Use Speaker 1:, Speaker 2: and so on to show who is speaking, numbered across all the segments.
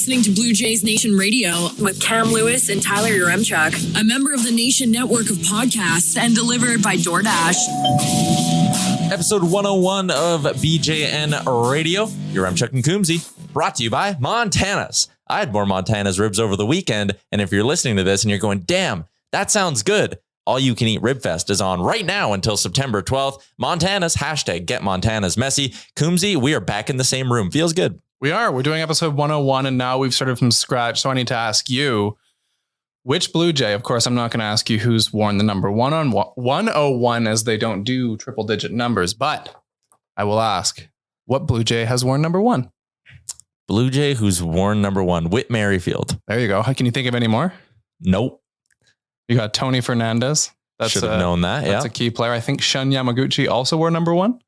Speaker 1: listening to Blue Jays Nation Radio with Cam Lewis and Tyler Yaremchuk, a member of the Nation network of podcasts and delivered by DoorDash.
Speaker 2: Episode 101 of BJN Radio. Yaremchuk and Coombsy, brought to you by Montana's. I had more Montana's ribs over the weekend, and if you're listening to this and you're going, damn, that sounds good, All You Can Eat Rib Fest is on right now until September 12th. Montana's, hashtag Get Montana's Messy. Coombsy, we are back in the same room. Feels good.
Speaker 3: We are. We're doing episode 101, and now we've started from scratch. So I need to ask you, which Blue Jay? Of course, I'm not going to ask you who's worn the number 101, as they don't do triple digit numbers, but I will ask, what Blue Jay has worn number 1?
Speaker 2: Blue Jay who's worn number 1, Whit Merrifield.
Speaker 3: There you go. Can you think of any more?
Speaker 2: Nope.
Speaker 3: You got Tony Fernandez.
Speaker 2: Should have known that.
Speaker 3: That's a key player. I think Shun Yamaguchi also wore number 1.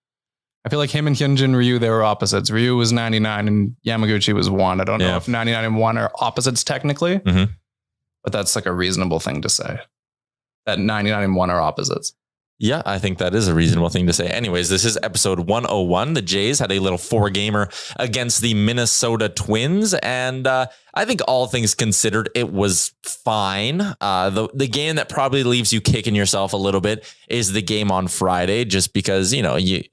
Speaker 3: I feel like him and Hyunjin Ryu, they were opposites. Ryu was 99 and Yamaguchi was 1. I don't know if 99 and 1 are opposites technically, but that's like a reasonable thing to say, that 99 and 1 are opposites.
Speaker 2: Yeah, I think that is a reasonable thing to say. Anyways, this is episode 101. The Jays had a little 4-gamer against the Minnesota Twins, and I think all things considered, it was fine. The game that probably leaves you kicking yourself a little bit is the game on Friday, just because, you know, you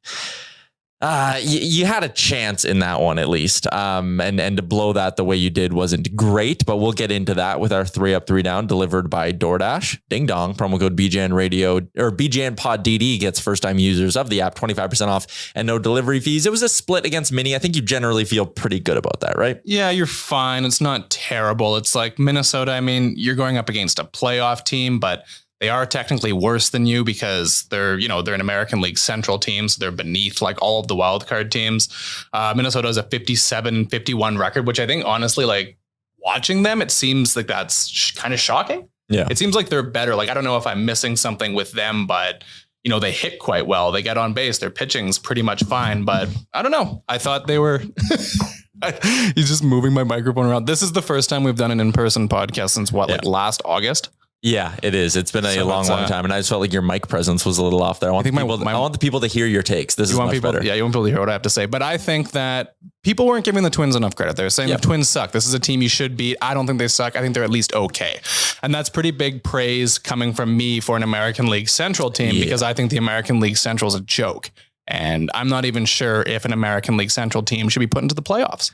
Speaker 2: had a chance in that one at least. And to blow that the way you did wasn't great, but we'll get into that with our 3 up, 3 down delivered by DoorDash. Ding dong. Promo code BJN Radio or BJN Pod DD gets first time users of the app 25% off and no delivery fees. It was a split against Mini. I think you generally feel pretty good about that, right? Yeah,
Speaker 3: you're fine. It's not terrible. It's like Minnesota. I mean, you're going up against a playoff team, but they are technically worse than you because they're an American League Central team. So they're beneath like all of the wildcard teams. Minnesota has a 57-51 record, which I think honestly, like watching them, it seems like that's kind of shocking.
Speaker 2: Yeah.
Speaker 3: It seems like they're better. Like, I don't know if I'm missing something with them, but you know, they hit quite well. They get on base. Their pitching's pretty much fine, but I don't know. I thought they were... He's just moving my microphone around. This is the first time we've done an in-person podcast since like last August.
Speaker 2: Yeah, it is. It's been a long time. And I just felt like your mic presence was a little off there. I want the people to hear your takes. This is much better.
Speaker 3: Yeah, you want people to hear what I have to say. But I think that people weren't giving the Twins enough credit. They're saying the Twins suck. This is a team you should beat. I don't think they suck. I think they're at least okay. And that's pretty big praise coming from me for an American League Central team because I think the American League Central is a joke. And I'm not even sure if an American League Central team should be put into the playoffs.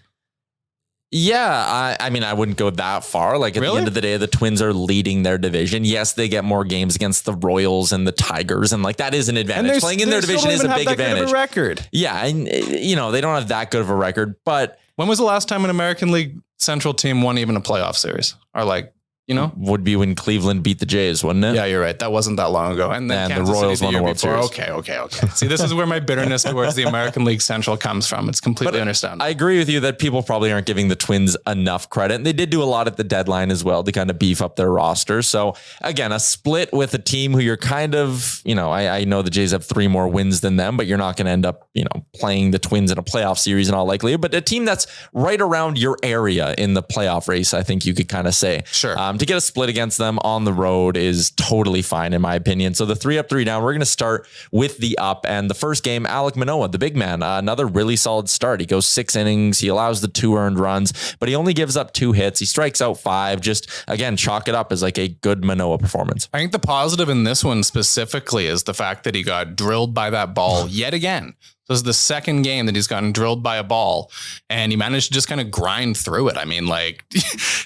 Speaker 2: Yeah, I mean, I wouldn't go that far. Like at the end of the day, the Twins are leading their division. Yes, they get more games against the Royals and the Tigers, and like that is an advantage. Playing in their division is a big advantage.
Speaker 3: Good of a record.
Speaker 2: Yeah, and you know they don't have that good of a record. But
Speaker 3: when was the last time an American League Central team won even a playoff series? Or like, you know,
Speaker 2: would be when Cleveland beat the Jays, wouldn't it?
Speaker 3: Yeah, you're right. That wasn't that long ago. And then
Speaker 2: the Royals won the World Series.
Speaker 3: Okay. See, this is where my bitterness towards the American League Central comes from. It's completely understandable.
Speaker 2: I agree with you that people probably aren't giving the Twins enough credit. And they did do a lot at the deadline as well to kind of beef up their roster. So again, a split with a team who you're kind of, you know, I know the Jays have 3 more wins than them, but you're not going to end up, you know, playing the Twins in a playoff series in all likelihood. But a team that's right around your area in the playoff race, I think you could kind of say.
Speaker 3: Sure.
Speaker 2: To get a split against them on the road is totally fine in my opinion. So the 3 up, 3 down, we're going to start with the up. And the first game, Alek Manoah, the big man, another really solid start. He goes 6 innings. He allows the 2 earned runs, but he only gives up 2 hits. He strikes out 5. Just again, chalk it up as like a good Manoah performance.
Speaker 3: I think the positive in this one specifically is the fact that he got drilled by that ball yet again. This is the second game that he's gotten drilled by a ball and he managed to just kind of grind through it. I mean, like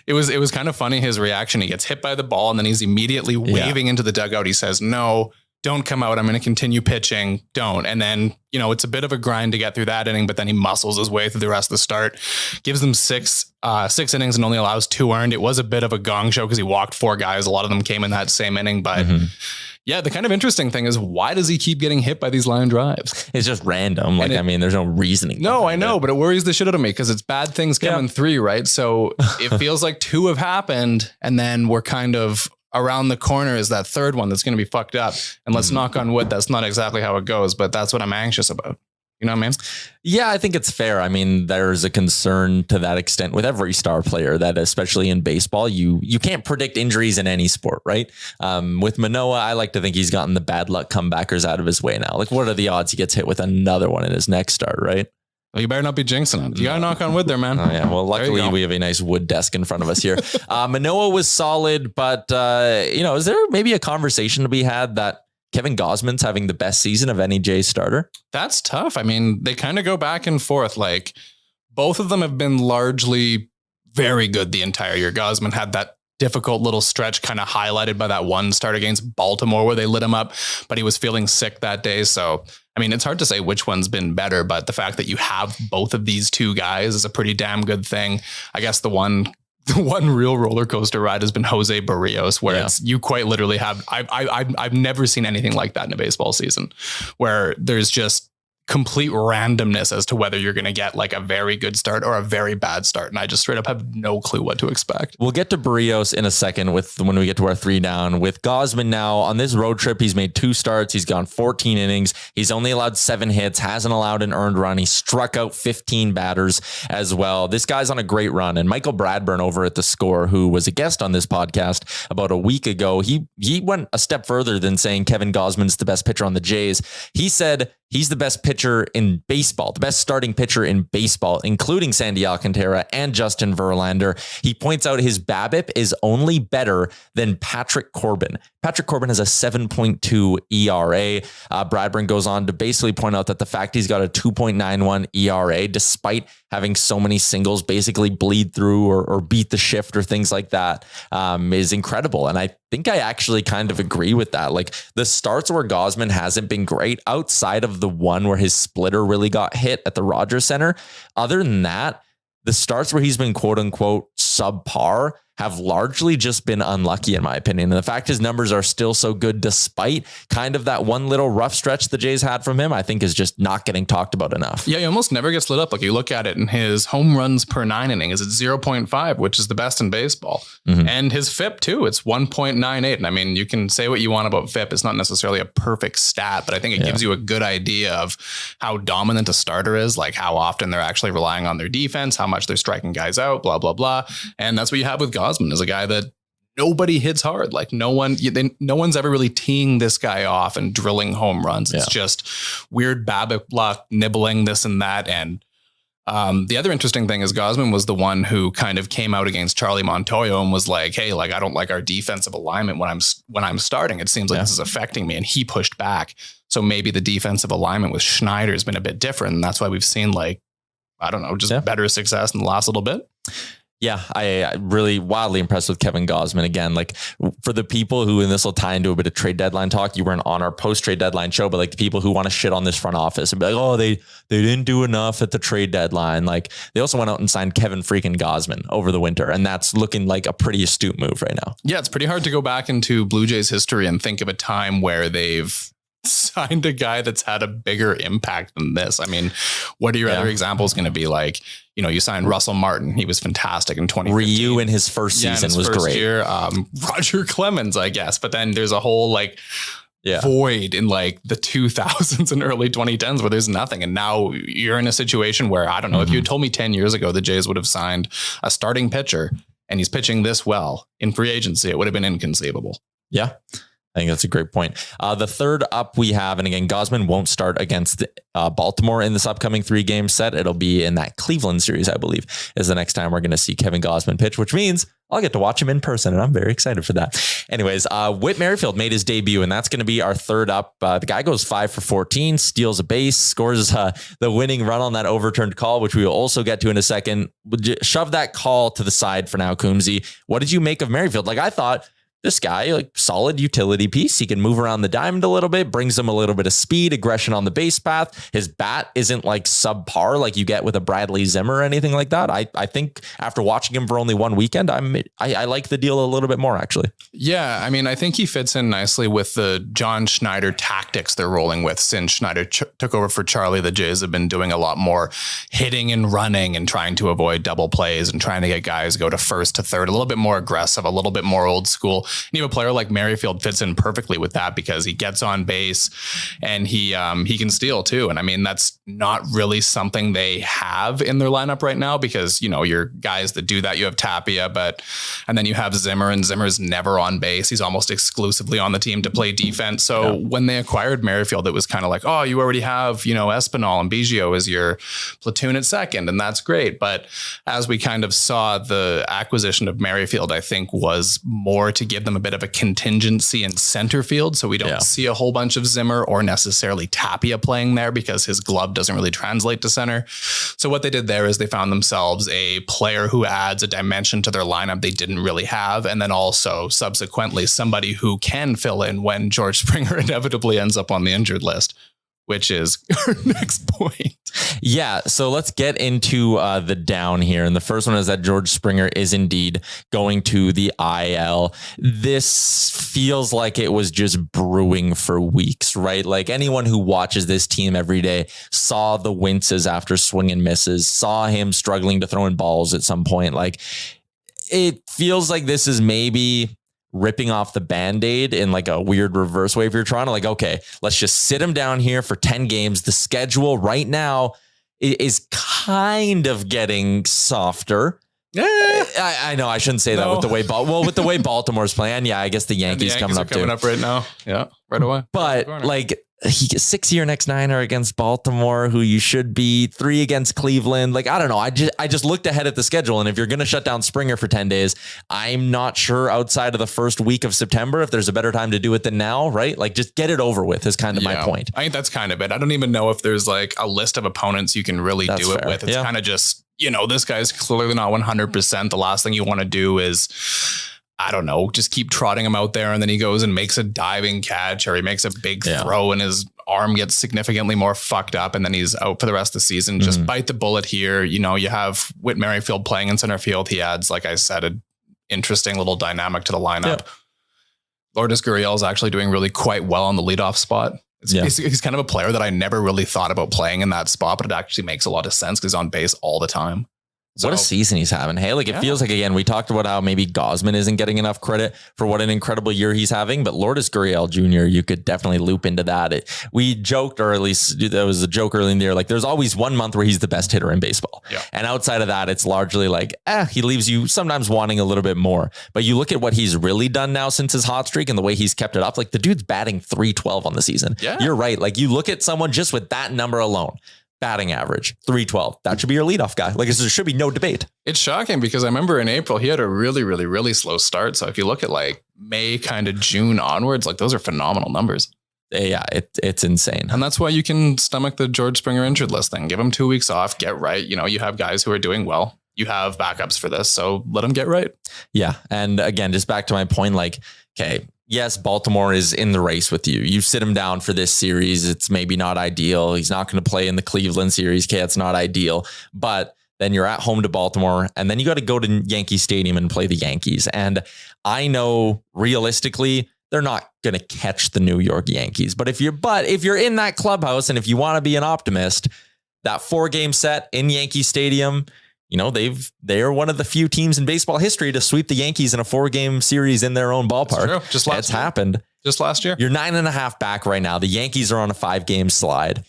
Speaker 3: it was kind of funny. His reaction, he gets hit by the ball and then he's immediately waving into the dugout. He says, no, don't come out. I'm going to continue pitching. Don't. And then, you know, it's a bit of a grind to get through that inning, but then he muscles his way through the rest of the start, gives them six innings and only allows 2 earned. It was a bit of a gong show because he walked 4 guys. A lot of them came in that same inning, but yeah, the kind of interesting thing is why does he keep getting hit by these line drives?
Speaker 2: It's just random. Like, I mean, there's no reasoning.
Speaker 3: No, I know, but it worries the shit out of me because it's bad things coming 3, right? So it feels like 2 have happened and then we're kind of around the corner is that 3rd one that's going to be fucked up. And let's knock on wood. That's not exactly how it goes, but that's what I'm anxious about. You know what I mean?
Speaker 2: Yeah, I think it's fair. I mean, there's a concern to that extent with every star player that, especially in baseball, you can't predict injuries in any sport, right? With Manoah, I like to think he's gotten the bad luck comebackers out of his way now. Like, what are the odds he gets hit with another one in his next start, right?
Speaker 3: Well, you better not be jinxing it. You got to knock on wood there, man.
Speaker 2: Oh, yeah. Well, luckily we have a nice wood desk in front of us here. Manoah was solid, but, is there maybe a conversation to be had that Kevin Gausman's having the best season of any Jays starter?
Speaker 3: That's tough. I mean, they kind of go back and forth. Like, both of them have been largely very good the entire year. Gausman had that difficult little stretch kind of highlighted by that one start against Baltimore where they lit him up, but he was feeling sick that day. So, I mean, it's hard to say which one's been better, but the fact that you have both of these two guys is a pretty damn good thing. I guess the one real roller coaster ride has been Jose Barrios, where it's, you quite literally have, I've never seen anything like that in a baseball season, where there's just complete randomness as to whether you're going to get like a very good start or a very bad start. And I just straight up have no clue what to expect.
Speaker 2: We'll get to Barrios in a second when we get to our 3 down. With Gausman now on this road trip, he's made 2 starts. He's gone 14 innings. He's only allowed 7 hits, hasn't allowed an earned run. He struck out 15 batters as well. This guy's on a great run. And Michael Bradburn over at The Score, who was a guest on this podcast about a week ago, he went a step further than saying Kevin Gausman's the best pitcher on the Jays. He said he's the best pitcher in baseball, the best starting pitcher in baseball, including Sandy Alcantara and Justin Verlander. He points out his BABIP is only better than Patrick Corbin. Patrick Corbin has a 7.2 ERA. Bradburn goes on to basically point out that the fact he's got a 2.91 ERA, despite having so many singles basically bleed through or beat the shift or things like that, is incredible. And I think I actually kind of agree with that. Like, the starts where Gausman hasn't been great, outside of the one where his splitter really got hit at the Rogers Center. Other than that, the starts where he's been quote unquote subpar have largely just been unlucky, in my opinion. And the fact his numbers are still so good, despite kind of that one little rough stretch the Jays had from him, I think is just not getting talked about enough.
Speaker 3: Yeah, he almost never gets lit up. Like, you look at it, and his home runs per 9 inning is at 0.5, which is the best in baseball. Mm-hmm. And his FIP too, it's 1.98. And I mean, you can say what you want about FIP. It's not necessarily a perfect stat, but I think it gives you a good idea of how dominant a starter is, like how often they're actually relying on their defense, how much they're striking guys out, blah, blah, blah. And that's what you have with Gausman, is a guy that nobody hits hard. Like, no one's ever really teeing this guy off and drilling home runs. It's just weird BABIP luck, nibbling this and that. And the other interesting thing is Gausman was the one who kind of came out against Charlie Montoyo and was like, hey, like, I don't like our defensive alignment when I'm starting. It seems like this is affecting me. And he pushed back. So maybe the defensive alignment with Schneider has been a bit different. And that's why we've seen, like, I don't know, just better success in the last little bit.
Speaker 2: Yeah, I really wildly impressed with Kevin Gausman again. Like, for the people who, and this will tie into a bit of trade deadline talk, you weren't on our post trade deadline show, but like the people who want to shit on this front office and be like, oh, they didn't do enough at the trade deadline. Like, they also went out and signed Kevin freaking Gausman over the winter, and that's looking like a pretty astute move right now. Yeah,
Speaker 3: it's pretty hard to go back into Blue Jays history and think of a time where they've signed a guy that's had a bigger impact than this. I mean, what are your other examples going to be? Like, you signed Russell Martin. He was fantastic in 2015.
Speaker 2: Ryu in his first season was great.
Speaker 3: Year, Roger Clemens, I guess. But then there's a whole void in like the 2000s and early 2010s where there's nothing. And now you're in a situation where, I don't know, if you had told me 10 years ago the Jays would have signed a starting pitcher and he's pitching this well in free agency, it would have been inconceivable.
Speaker 2: Yeah. I think that's a great point. The third up we have, and again, Gausman won't start against Baltimore in this upcoming 3-game set. It'll be in that Cleveland series, I believe, is the next time we're going to see Kevin Gausman pitch, which means I'll get to watch him in person, and I'm very excited for that. Anyways, Whit Merrifield made his debut, and that's going to be our third up. The guy goes 5 for 14, steals a base, scores the winning run on that overturned call, which we will also get to in a second. Shove that call to the side for now, Coombsy. What did you make of Merrifield? Like, I thought, this guy, like, solid utility piece. He can move around the diamond a little bit, brings him a little bit of speed, aggression on the base path. His bat isn't like subpar like you get with a Bradley Zimmer or anything like that. I think after watching him for only one weekend, I like the deal a little bit more, actually.
Speaker 3: Yeah, I mean, I think he fits in nicely with the John Schneider tactics they're rolling with. Since Schneider took over for Charlie, the Jays have been doing a lot more hitting and running and trying to avoid double plays and trying to get guys go to first to third, a little bit more aggressive, a little bit more old school. And even a player like Merrifield fits in perfectly with that because he gets on base and he can steal too. And I mean, that's not really something they have in their lineup right now because, you know, your guys that do that, you have Tapia, and then you have Zimmer, and Zimmer's never on base. He's almost exclusively on the team to play defense. So when they acquired Merrifield, it was kind of like, oh, you already have, you know, Espinal and Biggio as your platoon at second, and that's great. But as we kind of saw, the acquisition of Merrifield, I think, was more to give them a bit of a contingency in center field. So we don't see a whole bunch of Zimmer or necessarily Tapia playing there because his glove doesn't really translate to center. So what they did there is they found themselves a player who adds a dimension to their lineup they didn't really have. And then also subsequently somebody who can fill in when George Springer inevitably ends up on the injured list, which is our next point.
Speaker 2: Yeah. So let's get into the down here. And the first one is that George Springer is indeed going to the IL. This feels like it was just brewing for weeks, right? Like anyone who watches this team every day saw the winces after swing and misses, saw him struggling to throw in balls at some point. Like it feels like this is maybe ripping off the Band-Aid in like a weird reverse way. If you're trying to like, okay, let's just sit him down here for 10 games. The schedule right now is kind of getting softer. Yeah, I know I shouldn't say that with the way Baltimore's playing. Yeah, I guess the Yankees coming up
Speaker 3: right now. Yeah, right away.
Speaker 2: But like he gets 6 year next 9 are against Baltimore, who you should be 3 against Cleveland. Like, I don't know. I just looked ahead at the schedule. And if you're going to shut down Springer for 10 days, I'm not sure outside of the first week of September, if there's a better time to do it than now, right? Like just get it over with is kind of my point.
Speaker 3: I think that's kind of it. I don't even know if there's like a list of opponents you can really do it with. It's kind of just, you know, this guy's clearly not 100%. The last thing you want to do is, I don't know, just keep trotting him out there. And then he goes and makes a diving catch or he makes a big throw and his arm gets significantly more fucked up. And then he's out for the rest of the season. Just bite the bullet here. You know, you have Whit Merrifield playing in center field. He adds, like I said, an interesting little dynamic to the lineup. Yep. Lourdes Gurriel is actually doing really quite well on the leadoff spot. He's kind of a player that I never really thought about playing in that spot, but it actually makes a lot of sense because he's on base all the time.
Speaker 2: So, what a season he's having. Hey, like it feels like, again, we talked about how maybe Gausman isn't getting enough credit for what an incredible year he's having, but Lourdes Gurriel Jr., you could definitely loop into that. We joked, or at least there was a joke early in the year, like there's always 1 month where he's the best hitter in baseball. Yeah. And outside of that, it's largely like, he leaves you sometimes wanting a little bit more. But you look at what he's really done now since his hot streak and the way he's kept it up, like the dude's batting .312 on the season. Yeah. You're right. Like you look at someone just with that number alone. Batting average, .312. That should be your leadoff guy. Like there should be no debate.
Speaker 3: It's shocking because I remember in April, he had a really, really, really slow start. So if you look at like May, kind of June onwards, like those are phenomenal numbers.
Speaker 2: Yeah, it's insane.
Speaker 3: And that's why you can stomach the George Springer injured list thing. Give him 2 weeks off, get right. You know, you have guys who are doing well. You have backups for this. So let them get right.
Speaker 2: Yeah. And again, just back to my point, like, okay, yes, Baltimore is in the race with you. You sit him down for this series. It's maybe not ideal. He's not going to play in the Cleveland series. Okay, it's not ideal. But then you're at home to Baltimore, and then you got to go to Yankee Stadium and play the Yankees. And I know realistically, they're not going to catch the New York Yankees. But if you're in that clubhouse and if you want to be an optimist, that 4-game set in Yankee Stadium, you know, they are one of the few teams in baseball history to sweep the Yankees in a 4-game series in their own ballpark. It's happened.
Speaker 3: Just last year.
Speaker 2: You're 9.5 back right now. The Yankees are on a 5-game slide.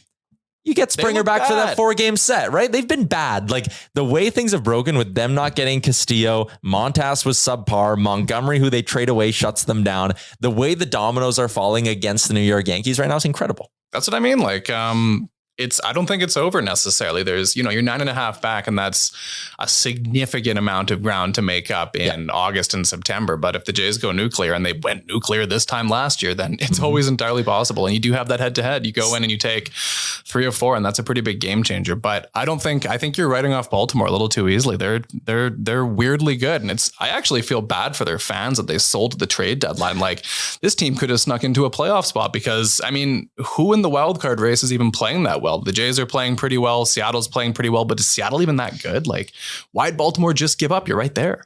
Speaker 2: You get Springer back for that 4-game set, right? They've been bad. Like the way things have broken with them not getting Castillo, Montas was subpar, Montgomery, who they trade away, shuts them down. The way the dominoes are falling against the New York Yankees right now is incredible.
Speaker 3: That's what I mean. Like, I don't think it's over necessarily. There's, you're 9.5 back, and that's a significant amount of ground to make up in August and September. But if the Jays go nuclear, and they went nuclear this time last year, then it's always entirely possible. And you do have that head to head. You go in and you take 3 or 4, and that's a pretty big game changer. But I think you're writing off Baltimore a little too easily. They're weirdly good. And I actually feel bad for their fans that they sold at the trade deadline. Like this team could have snuck into a playoff spot because, I mean, who in the wild card race is even playing that well? The Jays are playing pretty well. Seattle's playing pretty well, but is Seattle even that good? Like, why'd Baltimore just give up? You're right there.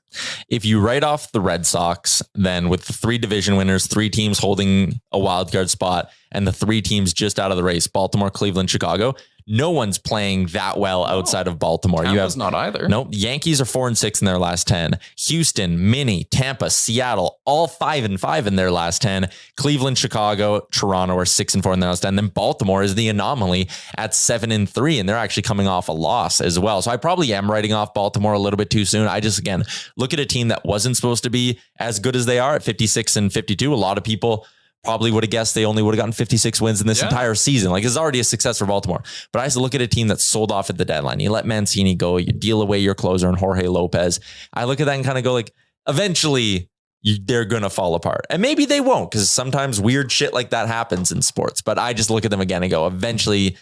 Speaker 2: If you write off the Red Sox, then with the 3 division winners, 3 teams holding a wild card spot, and the 3 teams just out of the race, Baltimore, Cleveland, Chicago, no one's playing that well outside of Baltimore.
Speaker 3: Tampa's not either.
Speaker 2: Nope. Yankees are 4-6 in their last 10. Houston, Minnie, Tampa, Seattle, all 5-5 in their last 10. Cleveland, Chicago, Toronto are 6-4 in their last 10. Then Baltimore is the anomaly at 7-3, and they're actually coming off a loss as well. So I probably am writing off Baltimore a little bit too soon. I just, again, look at a team that wasn't supposed to be as good as they are at 56-52. A lot of people probably would have guessed they only would have gotten 56 wins in this entire season. Like, it's already a success for Baltimore. But I used to look at a team that sold off at the deadline. You let Mancini go, you deal away your closer and Jorge Lopez. I look at that and kind of go like, eventually they're going to fall apart. And maybe they won't, because sometimes weird shit like that happens in sports. But I just look at them again and go, eventually,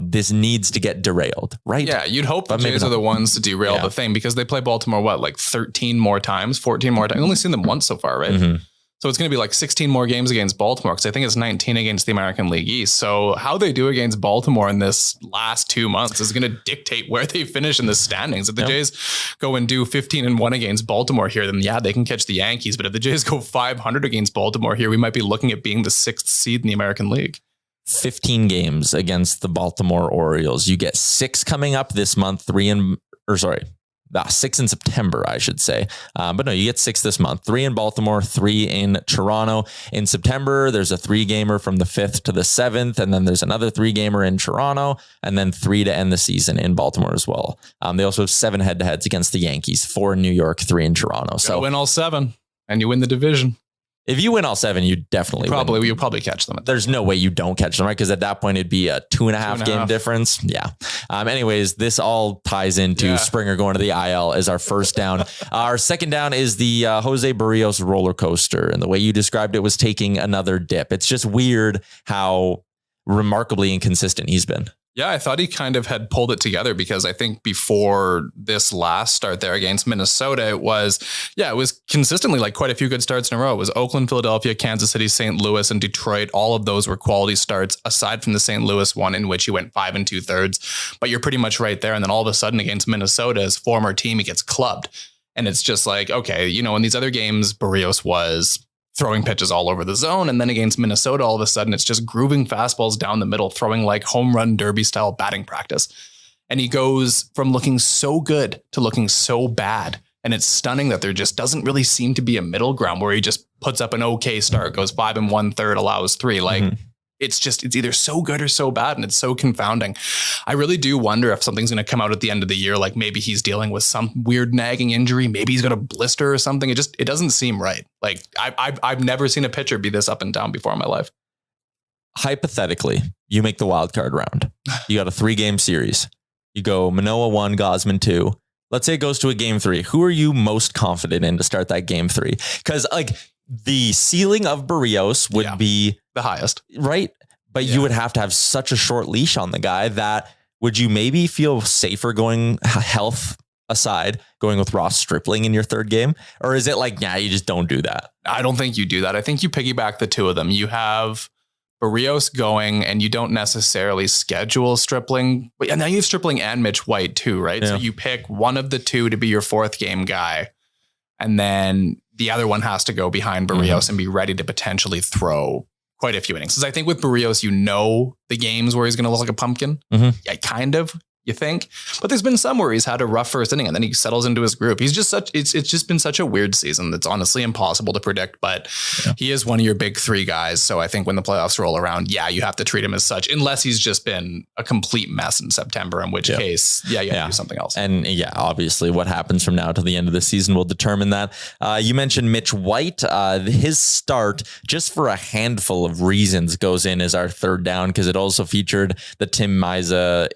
Speaker 2: this needs to get derailed, right?
Speaker 3: Yeah, you'd hope the Jays are the ones to derail the thing, because they play Baltimore, like 13 more times, 14 more times. I've only seen them once so far, right? Mm-hmm. So it's going to be like 16 more games against Baltimore, because I think it's 19 against the American League East. So how they do against Baltimore in this last 2 months is going to dictate where they finish in the standings. If the Jays go and do 15-1 against Baltimore here, then they can catch the Yankees. But if the Jays go 500 against Baltimore here, we might be looking at being the 6th seed in the American League.
Speaker 2: 15 games against the Baltimore Orioles. You get 6 coming up this month, 6 in September, I should say. But no, you get 6 this month, 3 in Baltimore, 3 in Toronto. In September, there's a 3-gamer from the 5th to the 7th. And then there's another 3-gamer in Toronto, and then 3 to end the season in Baltimore as well. They also have 7 head-to-heads against the Yankees, 4 in New York, 3 in Toronto. So
Speaker 3: win all 7 and you win the division.
Speaker 2: If you win all 7, you definitely win.
Speaker 3: You'll probably catch them.
Speaker 2: There's no way you don't catch them, right? Because at that point, it'd be a 2.5 game difference. Yeah. Anyways, this all ties into Springer going to the IL as our first down. Our second down is the Jose Barrios roller coaster. And the way you described it was taking another dip. It's just weird how remarkably inconsistent he's been.
Speaker 3: Yeah, I thought he kind of had pulled it together, because I think before this last start there against Minnesota, it was consistently like quite a few good starts in a row. It was Oakland, Philadelphia, Kansas City, St. Louis, and Detroit. All of those were quality starts, aside from the St. Louis one, in which he went 5 2/3. But you're pretty much right there. And then all of a sudden against Minnesota, his former team, he gets clubbed. And it's just like, okay, in these other games, Barrios was throwing pitches all over the zone. And then against Minnesota, all of a sudden, it's just grooving fastballs down the middle, throwing like home run derby style batting practice. And he goes from looking so good to looking so bad. And it's stunning that there just doesn't really seem to be a middle ground where he just puts up an okay start, goes 5 1/3, allows 3. It's either so good or so bad, and it's so confounding. I really do wonder if something's going to come out at the end of the year. Like, maybe he's dealing with some weird nagging injury. Maybe he's got a blister or something. It doesn't seem right. Like, I've never seen a pitcher be this up and down before in my life.
Speaker 2: Hypothetically, you make the wild card round. You got a 3-game series. You go Manoah 1, Gausman 2. Let's say it goes to a game 3. Who are you most confident in to start that game 3? Because the ceiling of Barrios would be
Speaker 3: the highest,
Speaker 2: right? But you would have to have such a short leash on the guy that would you maybe feel safer going health aside, going with Ross Stripling in your 3rd game? Or is it like, you just don't do that?
Speaker 3: I don't think you do that. I think you piggyback the 2 of them. You have Barrios going, and you don't necessarily schedule Stripling. And now you have Stripling and Mitch White too, right? Yeah. So you pick one of the 2 to be your 4th game guy. And then the other one has to go behind Barrios and be ready to potentially throw quite a few innings. Because I think with Barrios, the games where he's going to look like a pumpkin. Yeah, kind of. You think, but there's been some where he's had a rough first inning and then he settles into his group. He's just it's just been such a weird season that's honestly impossible to predict, but he is one of your big 3 guys. So I think when the playoffs roll around, you have to treat him as such, unless he's just been a complete mess in September, in which case, you have to do something else.
Speaker 2: And obviously what happens from now to the end of the season will determine that. You mentioned Mitch White, his start, just for a handful of reasons, goes in as our 3rd down, because it also featured the Tim Maiza,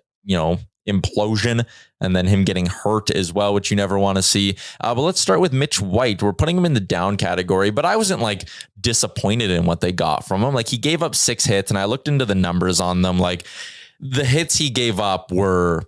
Speaker 2: implosion, and then him getting hurt as well, which you never want to see. But let's start with Mitch White. We're putting him in the down category, but I wasn't disappointed in what they got from him. He gave up 6 hits, and I looked into the numbers on them. The hits he gave up were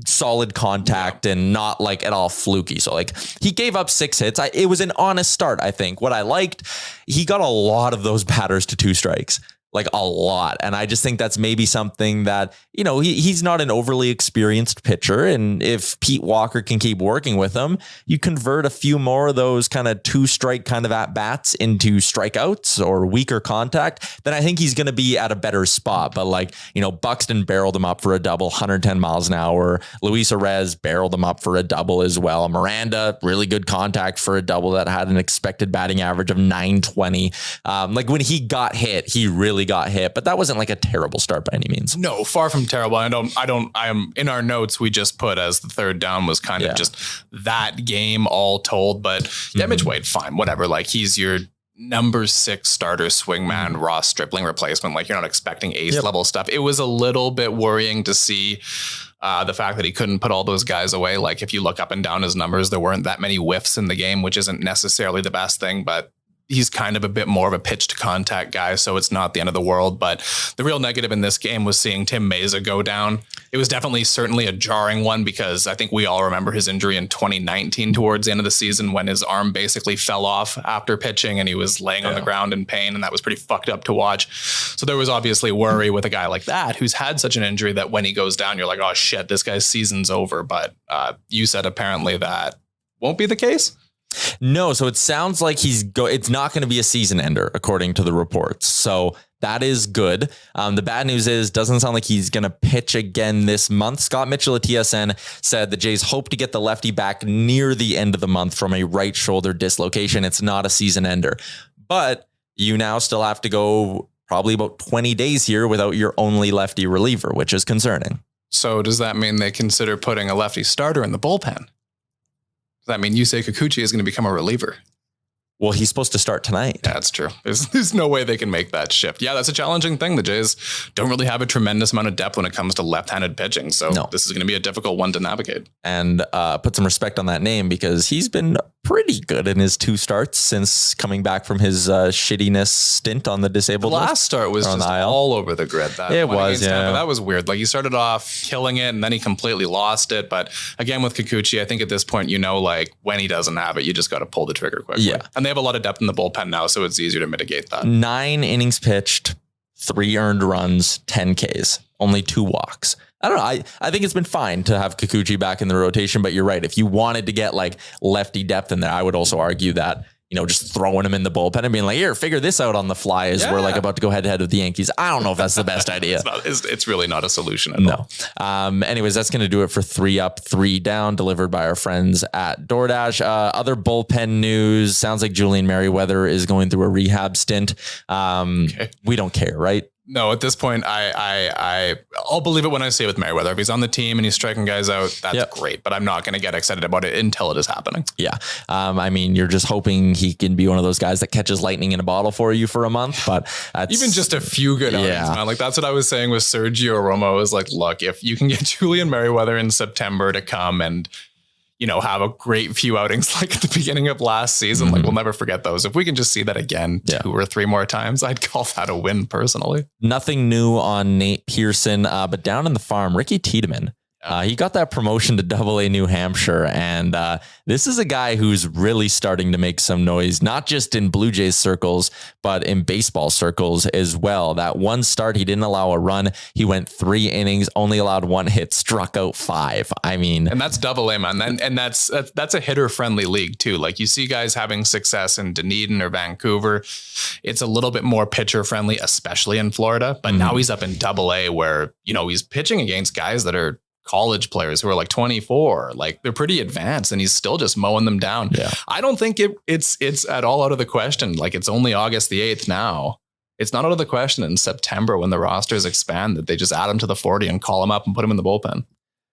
Speaker 2: solid contact and not at all fluky. So he gave up 6 hits. It was an honest start. I think what I liked, he got a lot of those batters to 2 strikes. like a lot. And I just think that's maybe something that, he's not an overly experienced pitcher. And if Pete Walker can keep working with him, you convert a few more of those kind of 2-strike kind of at bats into strikeouts or weaker contact, then I think he's going to be at a better spot. But Buxton barreled him up for a double, 110 miles an hour. Luis Arez barreled him up for a double as well. Miranda, really good contact for a double that had an expected batting average of 920. When he got hit, he really got hit, but that wasn't like a terrible start by any means.
Speaker 3: No, far from terrible. I am in our notes. We just put as the third down was kind of just that game all told, but Mitch White, fine, whatever. Like he's your number 6 starter swingman, Ross Stripling replacement. Like you're not expecting ace level stuff. It was a little bit worrying to see the fact that he couldn't put all those guys away. Like if you look up and down his numbers, there weren't that many whiffs in the game, which isn't necessarily the best thing, but he's kind of a bit more of a pitch to contact guy, so it's not the end of the world. But the real negative in this game was seeing Tim Meza go down. It was certainly a jarring one because I think we all remember his injury in 2019 towards the end of the season when his arm basically fell off after pitching and he was laying on the ground in pain, and that was pretty fucked up to watch. So there was obviously worry with a guy like that who's had such an injury that when he goes down, you're like, oh shit, this guy's season's over. But you said apparently that won't be the case.
Speaker 2: No, so it sounds like it's not going to be a season ender, according to the reports. So that is good. The bad news is doesn't sound like he's going to pitch again this month. Scott Mitchell at TSN said the Jays hope to get the lefty back near the end of the month from a right shoulder dislocation. It's not a season ender, but you now still have to go probably about 20 days here without your only lefty reliever, which is concerning.
Speaker 3: So does that mean they consider putting a lefty starter in the bullpen? Does that mean Yusei Kikuchi is going to become a reliever?
Speaker 2: Well, he's supposed to start tonight.
Speaker 3: Yeah, that's true. There's no way they can make that shift. Yeah, that's a challenging thing. The Jays don't really have a tremendous amount of depth when it comes to left-handed pitching. So This is going to be a difficult one to navigate.
Speaker 2: And put some respect on that name because he's been pretty good in his 2 starts since coming back from his shittiness stint on the disabled
Speaker 3: list.
Speaker 2: The
Speaker 3: last start was just all over the grid.
Speaker 2: It was, yeah.
Speaker 3: That was weird. Like he started off killing it and then he completely lost it. But again, with Kikuchi, I think at this point, like when he doesn't have it, you just got to pull the trigger quickly.
Speaker 2: Yeah.
Speaker 3: And they have a lot of depth in the bullpen now, so it's easier to mitigate that.
Speaker 2: 9 innings pitched, 3 earned runs, 10 Ks, only 2 walks. I don't know. I think it's been fine to have Kikuchi back in the rotation, but you're right. If you wanted to get like lefty depth in there, I would also argue that, just throwing him in the bullpen and being like, here, figure this out on the fly as we're like about to go head to head with the Yankees. I don't know if that's the best idea.
Speaker 3: It's really not a solution at all.
Speaker 2: Anyways, that's going to do it for 3 Up, 3 Down, delivered by our friends at DoorDash. Other bullpen news. Sounds like Julian Merriweather is going through a rehab stint. We don't care, right?
Speaker 3: No, at this point, I'll believe it when I see it with Merriweather. If he's on the team and he's striking guys out, that's great. But I'm not going to get excited about it until it is happening.
Speaker 2: Yeah. You're just hoping he can be one of those guys that catches lightning in a bottle for you for a month. But
Speaker 3: even just a few good outings, man. Like that's what I was saying with Sergio Romo is like, look, if you can get Julian Merriweather in September to come and have a great few outings like at the beginning of last season. Like we'll never forget those. If we can just see that again 2 or 3 more times, I'd call that a win personally.
Speaker 2: Nothing new on Nate Pearson, but down in the farm, Ricky Tiedemann. He got that promotion to Double-A New Hampshire, and this is a guy who's really starting to make some noise, not just in Blue Jays circles, but in baseball circles as well. That one start, he didn't allow a run. He went 3 innings, only allowed 1 hit, struck out 5. And
Speaker 3: that's Double-A, man. And that's a hitter-friendly league too. Like you see guys having success in Dunedin or Vancouver. It's a little bit more pitcher-friendly, especially in Florida. But now he's up in Double-A where, he's pitching against guys that are college players who are like 24, like they're pretty advanced and he's still just mowing them down.
Speaker 2: Yeah.
Speaker 3: I don't think it's at all out of the question. Like it's only August the 8th now. It's not out of the question in September when the rosters expand that they just add him to the 40 and call him up and put him in the bullpen.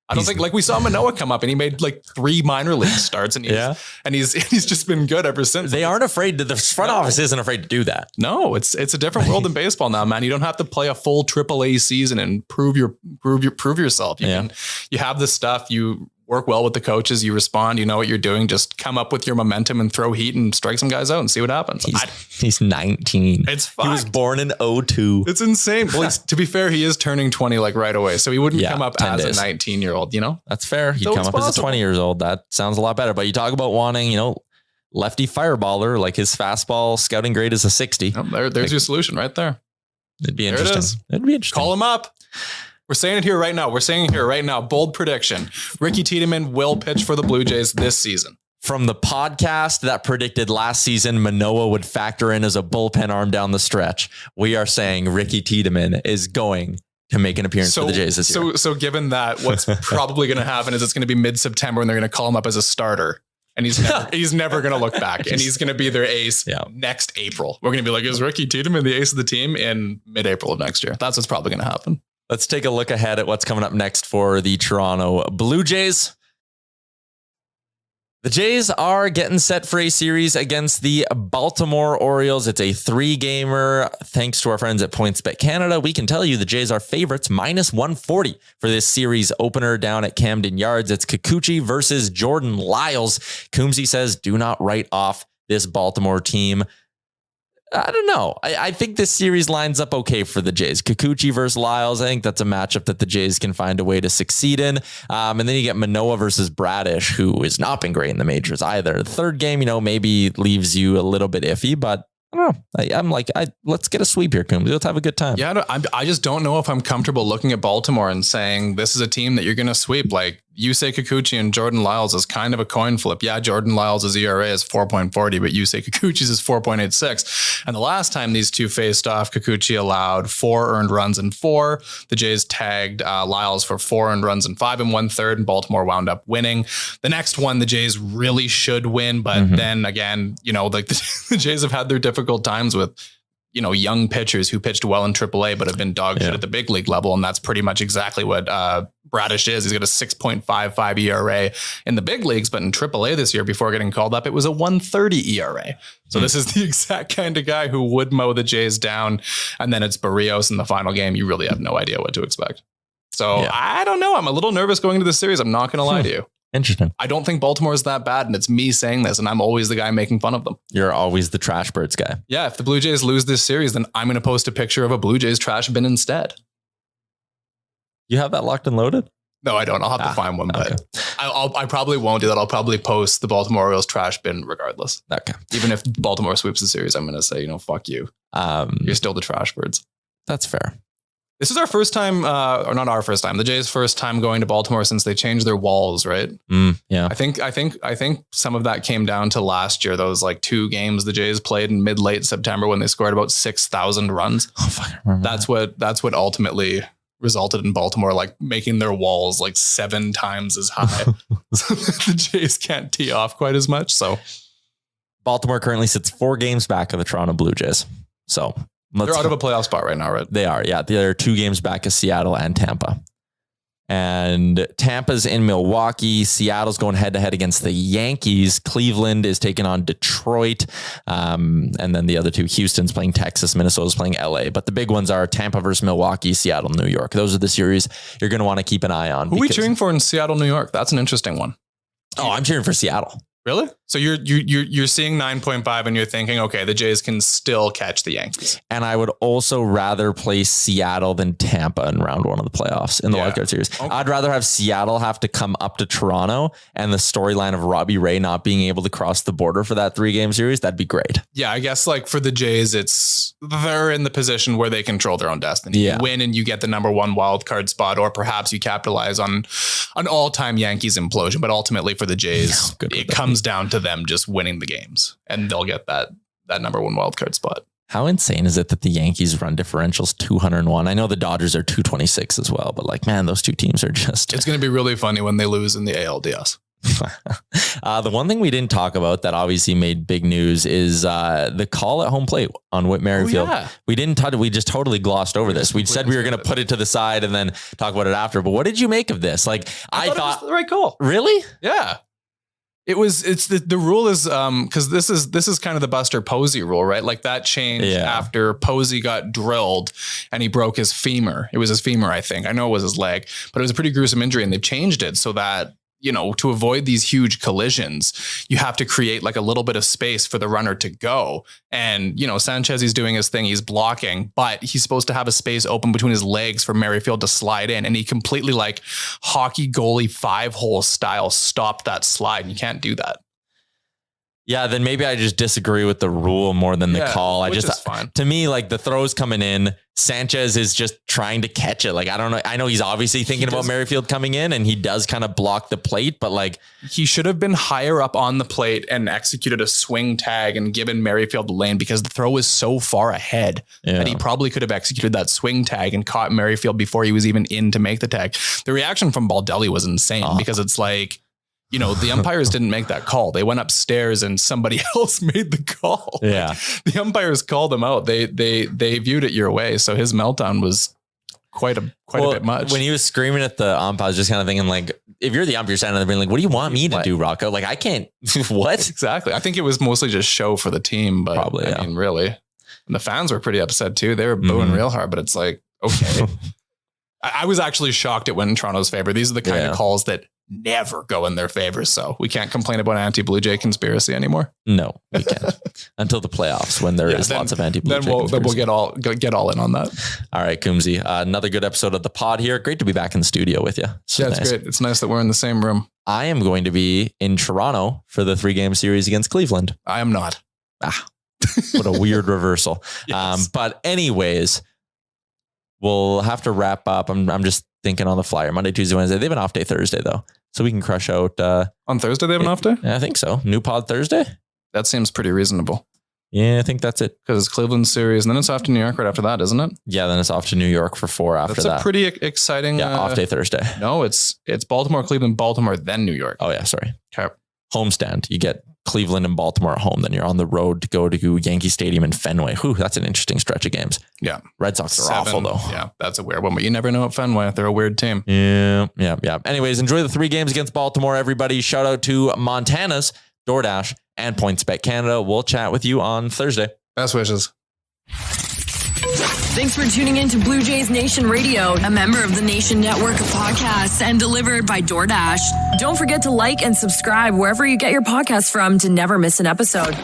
Speaker 3: I don't think like we saw Manoah come up and he made like 3 minor league starts and he's just been good ever since.
Speaker 2: They aren't afraid to, the front office isn't afraid to do that.
Speaker 3: No, it's a different world in baseball now, man. You don't have to play a full AAA season and prove yourself. You have the stuff, you work well with the coaches, you respond, you know what you're doing, just come up with your momentum and throw heat and strike some guys out and see what happens.
Speaker 2: He's 19.
Speaker 3: It's fucked.
Speaker 2: He was born in 2002.
Speaker 3: It's insane. Well, to be fair, he is turning 20 like right away. So he wouldn't come up as a 19-year-old,
Speaker 2: That's fair. He'd come up as a 20 years old. That sounds a lot better. But you talk about wanting, lefty fireballer, like his fastball scouting grade is a 60.
Speaker 3: Oh, there's your solution right there.
Speaker 2: It'd be
Speaker 3: There it
Speaker 2: interesting.
Speaker 3: is.
Speaker 2: It'd be interesting.
Speaker 3: Call him up. We're saying it here right now. Bold prediction. Ricky Tiedemann will pitch for the Blue Jays this season.
Speaker 2: From the podcast that predicted last season Manoah would factor in as a bullpen arm down the stretch, we are saying Ricky Tiedemann is going to make an appearance for the Jays this year.
Speaker 3: So given that, what's probably going to happen is it's going to be mid-September and they're going to call him up as a starter. And he's never going to look back. And he's going to be their ace next April. We're going to be like, is Ricky Tiedemann the ace of the team in mid-April of next year? That's what's probably going to happen.
Speaker 2: Let's take a look ahead at what's coming up next for the Toronto Blue Jays. The Jays are getting set for a series against the Baltimore Orioles. It's a 3-gamer. Thanks to our friends at PointsBet Canada, we can tell you the Jays are favorites -140 for this series opener down at Camden Yards. It's Kikuchi versus Jordan Lyles. Coombsy says, do not write off this Baltimore team. I don't know. I think this series lines up okay for the Jays. Kikuchi versus Lyles. I think that's a matchup that the Jays can find a way to succeed in. And then you get Manoah versus Bradish, who has not been great in the majors either. The third game, maybe leaves you a little bit iffy, but I don't know. I'm like, let's get a sweep here, Coombs. Let's have a good time.
Speaker 3: Yeah, I just don't know if I'm comfortable looking at Baltimore and saying this is a team that you're going to sweep. Like Yusei Kikuchi and Jordan Lyles is kind of a coin flip. Yeah, Jordan Lyles' ERA is 4.40, but Yusei Kikuchi's is 4.86. And the last time these two faced off, Kikuchi allowed 4 earned runs in 4. The Jays tagged Lyles for 4 earned runs in 5 1/3, and Baltimore wound up winning. The next one, the Jays really should win, but then again, like the Jays have had their difficult times with young pitchers who pitched well in AAA but have been dog shit at the big league level, and that's pretty much exactly what Bradish is. He's got a 6.55 ERA in the big leagues, but in AAA this year, before getting called up, it was a 1.30 ERA. So this is the exact kind of guy who would mow the Jays down. And then it's Barrios in the final game. You really have no idea what to expect. So I don't know. I'm a little nervous going into the series. I'm not going to lie to you.
Speaker 2: Interesting.
Speaker 3: I don't think Baltimore is that bad, and it's me saying this, and I'm always the guy making fun of them.
Speaker 2: You're always the trash birds guy.
Speaker 3: Yeah, if the Blue Jays lose this series, then I'm going to post a picture of a Blue Jays trash bin instead.
Speaker 2: You have that locked and loaded?
Speaker 3: No, I don't. I'll have to find one, but I probably won't do that. I'll probably post the Baltimore Orioles trash bin regardless.
Speaker 2: Okay.
Speaker 3: Even if Baltimore sweeps the series, I'm going to say, fuck you. You're still the trash birds.
Speaker 2: That's fair.
Speaker 3: This is our first time, or not our first time, the Jays' first time going to Baltimore since they changed their walls, right?
Speaker 2: Yeah.
Speaker 3: I think some of that came down to last year. Those 2 games the Jays played in late September when they scored about 6,000 runs.
Speaker 2: Oh, fuck, I remember
Speaker 3: That's what ultimately resulted in Baltimore making their walls 7 times as high. So the Jays can't tee off quite as much. So
Speaker 2: Baltimore currently sits 4 games back of the Toronto Blue Jays. So
Speaker 3: they're out of a playoff spot right now, right?
Speaker 2: They are. Yeah. They're 2 games back of Seattle and Tampa. And Tampa's in Milwaukee. Seattle's going head to head against the Yankees. Cleveland is taking on Detroit. And then the other 2, Houston's playing Texas. Minnesota's playing LA. But the big ones are Tampa versus Milwaukee, Seattle, New York. Those are the series you're going to want to keep an eye on.
Speaker 3: Who are we cheering for in Seattle, New York? That's an interesting one.
Speaker 2: Oh, I'm cheering for Seattle.
Speaker 3: Really? So you're seeing 9.5 and you're thinking, okay, the Jays can still catch the Yankees.
Speaker 2: And I would also rather play Seattle than Tampa in round 1 of the playoffs in the wildcard series. Okay. I'd rather have Seattle have to come up to Toronto and the storyline of Robbie Ray not being able to cross the border for that 3-game series. That'd be great.
Speaker 3: Yeah, I guess for the Jays, they're in the position where they control their own destiny. Yeah. You win and you get the number 1 wildcard spot, or perhaps you capitalize on an all-time Yankees implosion. But ultimately for the Jays, it comes down to them just winning the games, and they'll get that number 1 wildcard spot.
Speaker 2: How insane is it that the Yankees run differentials 201? I know the Dodgers are 226 as well, but man, those 2 teams are just...
Speaker 3: It's going to be really funny when they lose in the ALDS.
Speaker 2: The one thing we didn't talk about that obviously made big news is the call at home plate on Whit Merrifield. Oh, yeah. We just totally glossed over this. We said we were going to put it to the side and then talk about it after. But what did you make of this? I thought
Speaker 3: it was the right call.
Speaker 2: Really?
Speaker 3: Yeah. It's the rule is because this is kind of the Buster Posey rule, right? That changed after Posey got drilled and he broke his femur. It was his femur, I think. I know it was his leg, but it was a pretty gruesome injury, and they've changed it so that to avoid these huge collisions, you have to create a little bit of space for the runner to go. And, Sanchez, he's doing his thing. He's blocking, but he's supposed to have a space open between his legs for Merrifield to slide in. And he completely hockey goalie 5-hole style stopped that slide. And you can't do that.
Speaker 2: Yeah, then maybe I just disagree with the rule more than the call.
Speaker 3: Which is fine.
Speaker 2: To me, like the throws coming in, Sanchez is just trying to catch it. Like, I don't know. I know he's obviously thinking about Merrifield coming in and he does kind of block the plate, but like
Speaker 3: he should have been higher up on the plate and executed a swing tag and given Merrifield the lane because the throw was so far ahead that he probably could have executed that swing tag and caught Merrifield before he was even in to make the tag. The reaction from Baldelli was insane because it's like, you know, the umpires didn't make that call. They went upstairs and somebody else made the call.
Speaker 2: Yeah.
Speaker 3: Like, the umpires called him out. They viewed it your way. So his meltdown was quite a bit much.
Speaker 2: When he was screaming at the ump, I was just kind of thinking like, if you're the ump, you're standing there being like, what do you want me to do, Rocco? Like, I can't, what?
Speaker 3: Exactly. I think it was mostly just show for the team, but
Speaker 2: probably,
Speaker 3: I mean, really. And the fans were pretty upset too. They were booing real hard, but it's like, okay. I was actually shocked it went in Toronto's favor. These are the kind of calls that never go in their favor. So we can't complain about anti-Blue Jay conspiracy anymore.
Speaker 2: No, we can't until the playoffs when there is lots of anti-Blue Jay conspiracy.
Speaker 3: Then we'll get all in on that.
Speaker 2: All right, Coombsy, another good episode of the pod here. Great to be back in the studio with you.
Speaker 3: It's great. It's nice that we're in the same room.
Speaker 2: I am going to be in Toronto for the 3-game series against Cleveland.
Speaker 3: I am not.
Speaker 2: What a weird reversal. Yes. But anyways, we'll have to wrap up. I'm just thinking on the flyer. Monday, Tuesday, Wednesday. They have an off day Thursday though. So we can crush out.
Speaker 3: On Thursday they have an off day?
Speaker 2: I think so. New pod Thursday?
Speaker 3: That seems pretty reasonable.
Speaker 2: Yeah, I think that's it.
Speaker 3: Because it's Cleveland series and then it's off to New York right after that, isn't it?
Speaker 2: Yeah, then it's off to New York for 4 after that.
Speaker 3: That's a pretty exciting...
Speaker 2: off day Thursday.
Speaker 3: No, it's Baltimore, Cleveland, Baltimore, then New York.
Speaker 2: Oh yeah, sorry.
Speaker 3: Okay.
Speaker 2: Homestand. You get Cleveland and Baltimore at home. Then you're on the road to go to Yankee Stadium in Fenway. Whew, that's an interesting stretch of games.
Speaker 3: Yeah.
Speaker 2: Red Sox are awful though.
Speaker 3: Yeah, that's a weird one, but you never know at Fenway. They're a weird team.
Speaker 2: Yeah. Anyways, enjoy the 3 games against Baltimore, everybody. Shout out to Montana's, DoorDash, and PointsBet Canada. We'll chat with you on Thursday.
Speaker 3: Best wishes.
Speaker 1: Thanks for tuning in to Blue Jays Nation Radio, a member of the Nation Network of podcasts and delivered by DoorDash. Don't forget to like and subscribe wherever you get your podcasts from to never miss an episode.